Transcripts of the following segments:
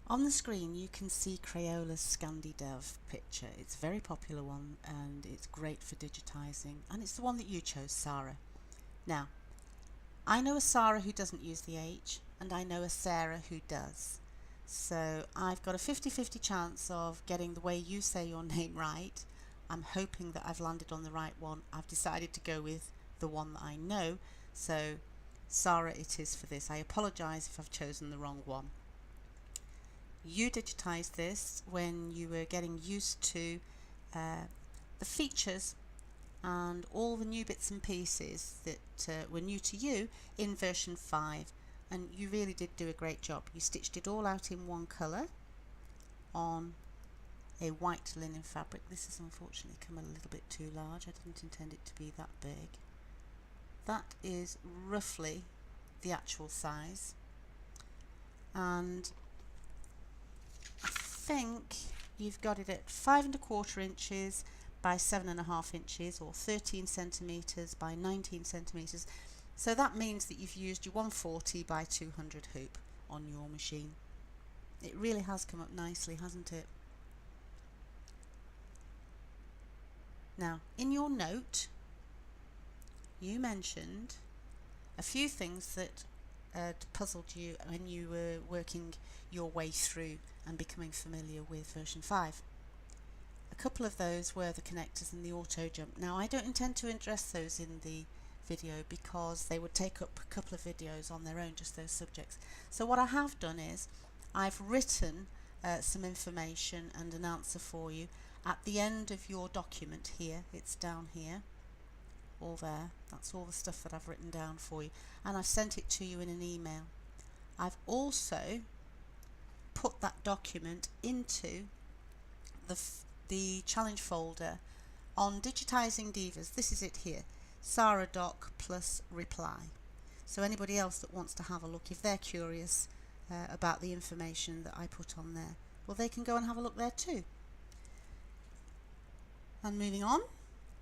On the screen you can see Crayola's Scandi Dove picture. It's a very popular one and it's great for digitising, and it's the one that you chose, Sara. Now, I know a Sara who doesn't use the H and I know a Sara who does. So I've got a 50-50 chance of getting the way you say your name right. I'm hoping that I've landed on the right one. I've decided to go with the one that I know, so Sara it is for this. I apologise if I've chosen the wrong one. You digitised this when you were getting used to the features and all the new bits and pieces that were new to you in version 5, and you really did do a great job. You stitched it all out in one colour on a white linen fabric. This has unfortunately come a little bit too large. I didn't intend it to be that big. That is roughly the actual size, and I think you've got it at 5¼ inches by 7½ inches, or 13 centimeters by 19 centimeters. So that means that you've used your 140 by 200 hoop on your machine. It really has come up nicely, hasn't it? Now, in your note, you mentioned a few things that puzzled you when you were working your way through and becoming familiar with version 5. A couple of those were the connectors and the auto jump. Now, I don't intend to address those in the video because they would take up a couple of videos on their own, just those subjects. So what I have done is I've written some information and an answer for you at the end of your document here. It's down here, all there. That's all the stuff that I've written down for you, and I've sent it to you in an email. I've also put that document into the challenge folder on Digitising Divas. This is it here, Sara doc plus reply. So anybody else that wants to have a look, if they're curious about the information that I put on there, well, they can go and have a look there too. And moving on,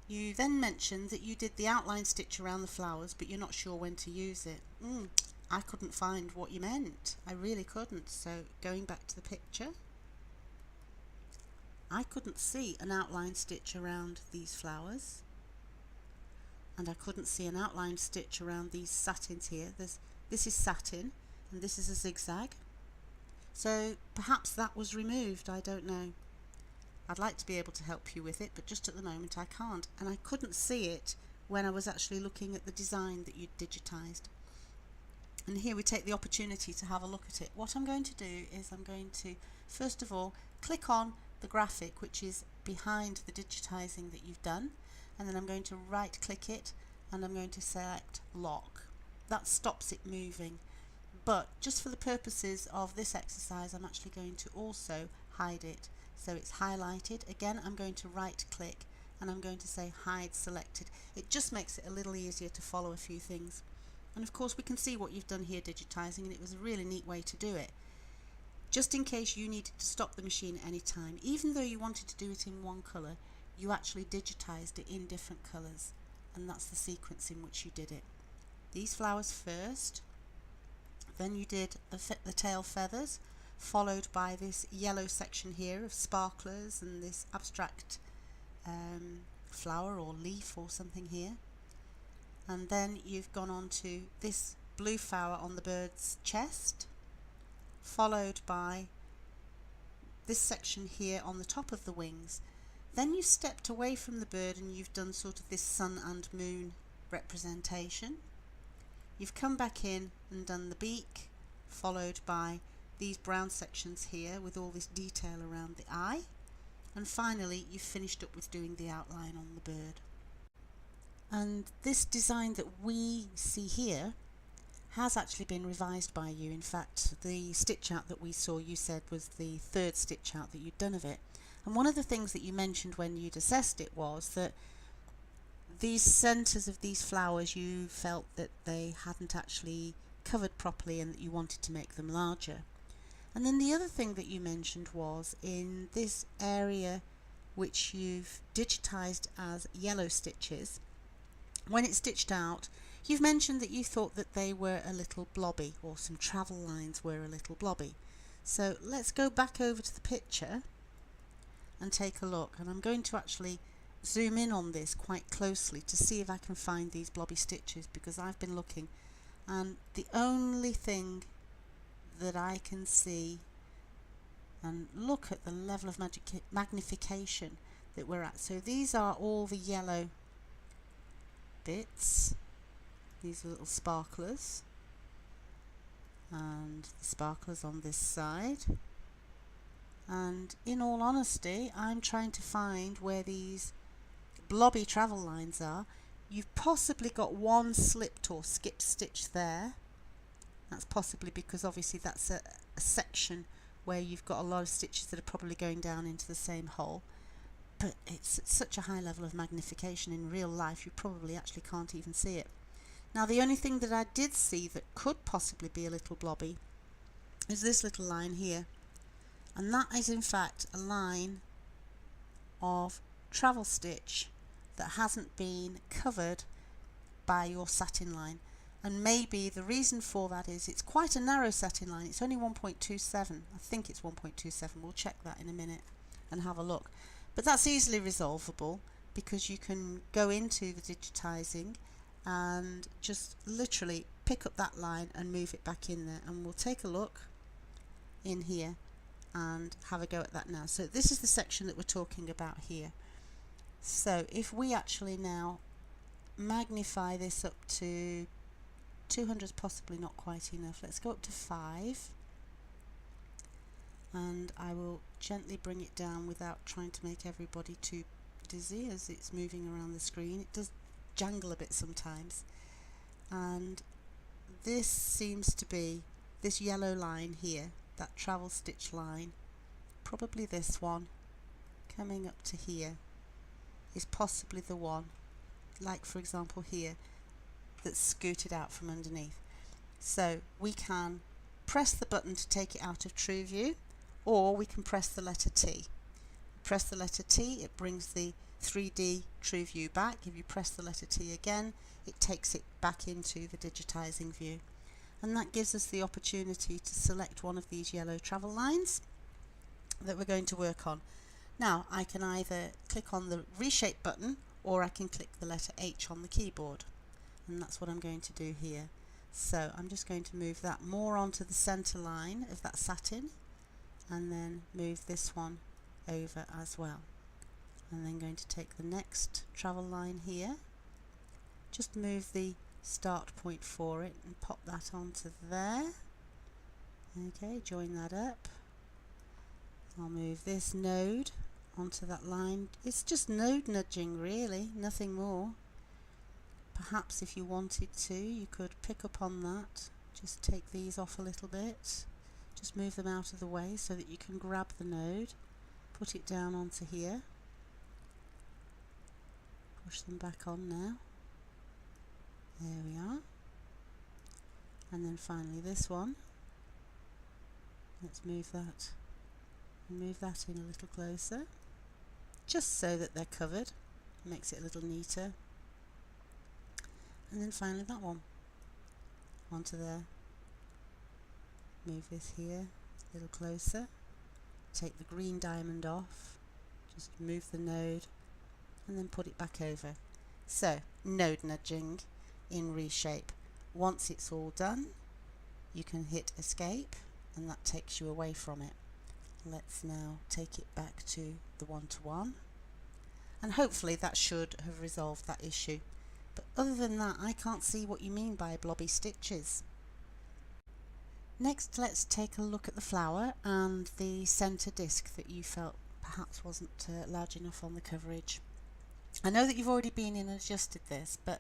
you then mentioned that you did the outline stitch around the flowers, but you're not sure when to use it. I couldn't find what you meant. I really couldn't. So going back to the picture, I couldn't see an outline stitch around these flowers, and I couldn't see an outline stitch around these satins here. This is satin and this is a zigzag, so perhaps that was removed. I don't know. I'd like to be able to help you with it, but just at the moment I can't, and I couldn't see it when I was actually looking at the design that you'd digitised. And here we take the opportunity to have a look at it. What I'm going to do is I'm going to first of all click on the graphic which is behind the digitising that you've done, and then I'm going to right click it and I'm going to select lock. That stops it moving, but just for the purposes of this exercise I'm actually going to also hide it. So it's highlighted. Again, I'm going to right click and I'm going to say hide selected. It just makes it a little easier to follow a few things. And of course we can see what you've done here digitising, and it was a really neat way to do it. Just in case you needed to stop the machine any time, even though you wanted to do it in one colour, you actually digitised it in different colours, and that's the sequence in which you did it. These flowers first, then you did the tail feathers, followed by this yellow section here of sparklers and this abstract flower or leaf or something here, and then you've gone on to this blue flower on the bird's chest, followed by this section here on the top of the wings. Then you stepped away from the bird and you've done sort of this sun and moon representation. You've come back in and done the beak, followed by these brown sections here with all this detail around the eye, and finally you've finished up with doing the outline on the bird. And this design that we see here has actually been revised by you. In fact, the stitch out that we saw, you said was the third stitch out that you'd done of it. And one of the things that you mentioned when you'd assessed it was that these centres of these flowers, you felt that they hadn't actually covered properly and that you wanted to make them larger. And then the other thing that you mentioned was in this area which you've digitised as yellow stitches, when it's stitched out, you've mentioned that you thought that they were a little blobby, or some travel lines were a little blobby. So let's go back over to the picture and take a look, and I'm going to actually zoom in on this quite closely to see if I can find these blobby stitches, because I've been looking and the only thing that I can see, and look at the level of magnification that we're at. So these are all the yellow bits, these are little sparklers, and the sparklers on this side. And in all honesty, I'm trying to find where these blobby travel lines are. You've possibly got one slipped or skipped stitch there. That's possibly because obviously that's a section where you've got a lot of stitches that are probably going down into the same hole. But it's at such a high level of magnification in real life, you probably actually can't even see it. Now the only thing that I did see that could possibly be a little blobby is this little line here. And that is in fact a line of travel stitch that hasn't been covered by your satin line. And maybe the reason for that is it's quite a narrow satin line. It's only 1.27. I think it's 1.27. We'll check that in a minute and have a look. But that's easily resolvable because you can go into the digitizing and just literally pick up that line and move it back in there. And we'll take a look in here and have a go at that now. So this is the section that we're talking about here. So if we actually now magnify this up to 200 is possibly not quite enough. Let's go up to 5, and I will gently bring it down without trying to make everybody too dizzy as it's moving around the screen. It does jangle a bit sometimes, and this seems to be this yellow line here, that travel stitch line, probably this one coming up to here is possibly the one, like for example here, that's scooted out from underneath. So we can press the button to take it out of true view, or we can press the letter T. Press the letter T, it brings the 3D true view back. If you press the letter T again, it takes it back into the digitizing view. And that gives us the opportunity to select one of these yellow travel lines that we're going to work on. Now I can either click on the reshape button, or I can click the letter H on the keyboard, and that's what I'm going to do here. So I'm just going to move that more onto the center line of that satin, and then move this one over as well. And then going to take the next travel line here, just move the start point for it and pop that onto there. Okay, join that up. I'll move this node onto that line. It's just node nudging really, nothing more. Perhaps if you wanted to, you could pick up on that, just take these off a little bit, just move them out of the way so that you can grab the node, put it down onto here, push them back on now, there we are, and then finally this one, let's move that and move that in a little closer, just so that they're covered, makes it a little neater. And then finally that one onto there, move this here a little closer, take the green diamond off, just move the node and then put it back over. So node nudging in reshape. Once it's all done, you can hit escape and that takes you away from it. Let's now take it back to the one-to-one, and hopefully that should have resolved that issue. But other than that, I can't see what you mean by blobby stitches. Next, let's take a look at the flower and the centre disc that you felt perhaps wasn't large enough on the coverage. I know that you've already been in and adjusted this, but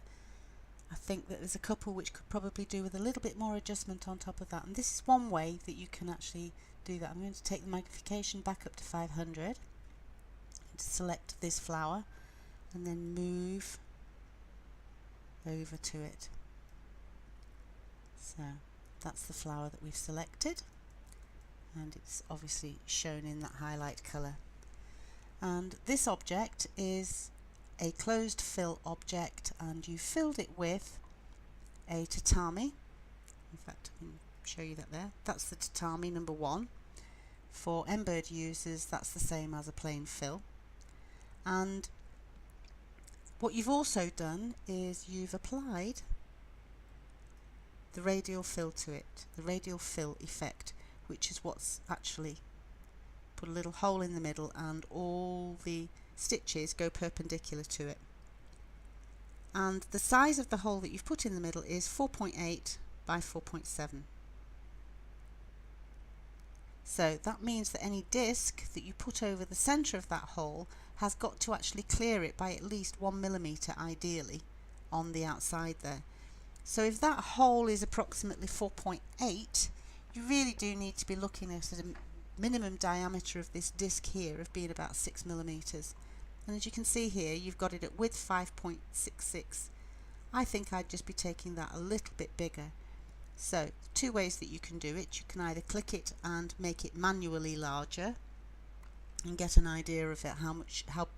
I think that there's a couple which could probably do with a little bit more adjustment on top of that. And this is one way that you can actually do that. I'm going to take the magnification back up to 500 and select this flower and then move over to it. So that's the flower that we've selected, and it's obviously shown in that highlight colour. And this object is a closed fill object, and you filled it with a tatami. In fact, I can show you that there. That's the tatami number 1. For Embird users, that's the same as a plain fill. And what you've also done is you've applied the radial fill to it, the radial fill effect, which is what's actually put a little hole in the middle and all the stitches go perpendicular to it. And the size of the hole that you've put in the middle is 4.8 by 4.7. So that means that any disc that you put over the centre of that hole has got to actually clear it by at least 1 millimetre ideally on the outside there. So if that hole is approximately 4.8, you really do need to be looking at a minimum diameter of this disc here of being about 6 millimetres. And as you can see here, you've got it at width 5.66. I think I'd just be taking that a little bit bigger. So, two ways that you can do it. You can either click it and make it manually larger and get an idea of it, how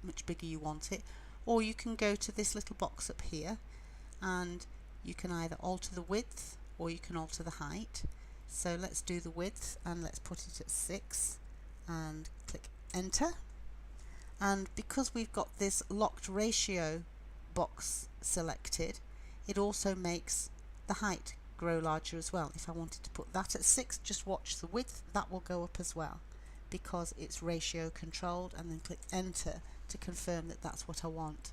much bigger you want it, or you can go to this little box up here and you can either alter the width or you can alter the height. So let's do the width and let's put it at 6 and click enter. And because we've got this locked ratio box selected, it also makes the height grow larger as well. If I wanted to put that at 6, just watch the width, that will go up as well because it's ratio controlled, and then click enter to confirm that that's what I want.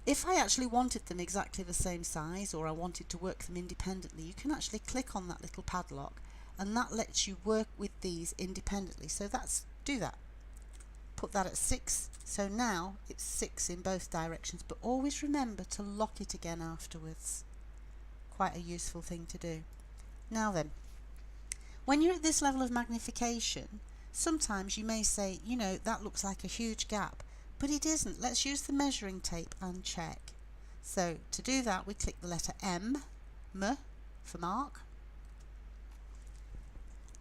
If I actually wanted them exactly the same size, or I wanted to work them independently, you can actually click on that little padlock and that lets you work with these independently. So do that. Put that at 6, so now it's 6 in both directions, but always remember to lock it again afterwards. Quite a useful thing to do. Now then, when you're at this level of magnification, sometimes you may say, you know, that looks like a huge gap, but it isn't. Let's use the measuring tape and check. So to do that, we click the letter M for mark,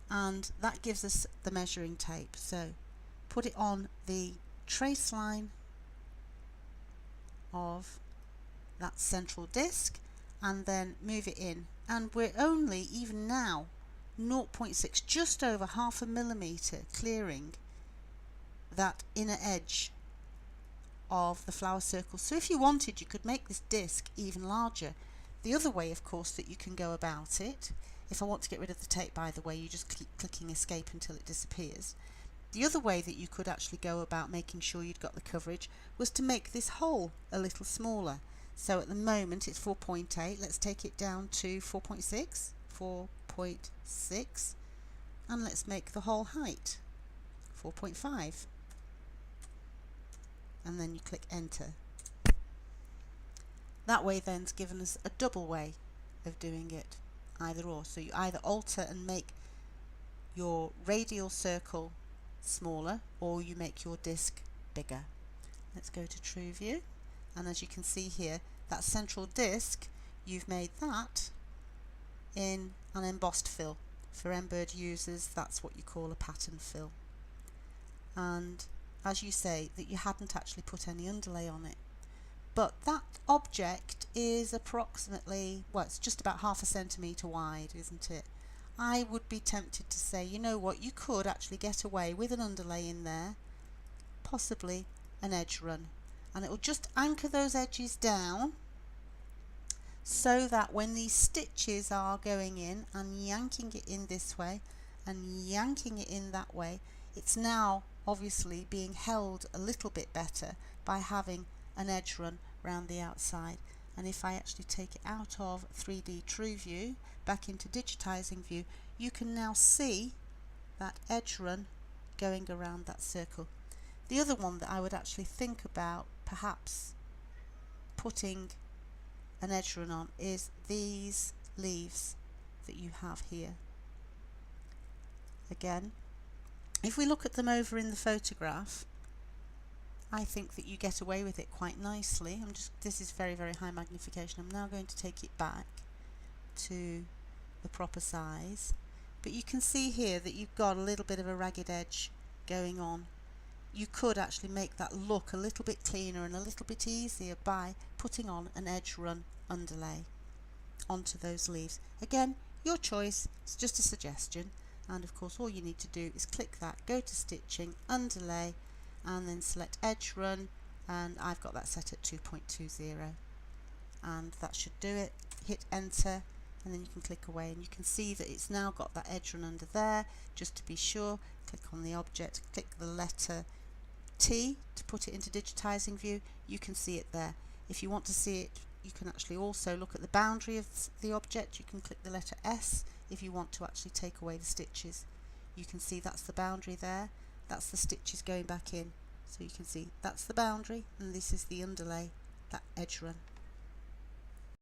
and that gives us the measuring tape. So put it on the trace line of that central disc and then move it in, and we're only even now 0.6, just over half a millimetre clearing that inner edge of the flower circle. So if you wanted, you could make this disc even larger. The other way, of course, that you can go about it, if I want to get rid of the tape, by the way, you just keep clicking escape until it disappears. The other way that you could actually go about making sure you'd got the coverage was to make this hole a little smaller. So at the moment it's 4.8, let's take it down to 4.6, 4.6, and let's make the whole height 4.5, and then you click enter. That way then's given us a double way of doing it, either or. So you either alter and make your radial circle smaller, or you make your disc bigger. Let's go to true view, and as you can see here, that central disc, you've made that in an embossed fill. For Embird users, that's what you call a pattern fill. And as you say, that you hadn't actually put any underlay on it. But that object is approximately, well, it's just about half a centimetre wide, isn't it? I would be tempted to say, you know what, you could actually get away with an underlay in there, possibly an edge run, and it will just anchor those edges down so that when these stitches are going in and yanking it in this way and yanking it in that way, it's now obviously being held a little bit better by having an edge run round the outside. And if I actually take it out of 3D True View back into digitizing view, you can now see that edge run going around that circle. The other one that I would actually think about perhaps putting an edge run on is these leaves that you have here. Again, if we look at them over in the photograph, I think that you get away with it quite nicely. This is very, very high magnification. I'm now going to take it back to the proper size, but you can see here that you've got a little bit of a ragged edge going on. You could actually make that look a little bit cleaner and a little bit easier by putting on an edge run underlay onto those leaves. Again, your choice, it's just a suggestion. and of course all you need to do is click that, go to stitching, underlay, and then select edge run, and I've got that set at 2.20, and that should do it. Hit enter, and then you can click away, and you can see that it's now got that edge run under there. Just to be sure, click on the object, click the letter T to put it into digitizing view. You can see it there. If you want to see it, you can actually also look at the boundary of the object. You can click the letter S if you want to actually take away the stitches. You can see that's the boundary there, that's the stitches going back in. So you can see that's the boundary, and this is the underlay, that edge run.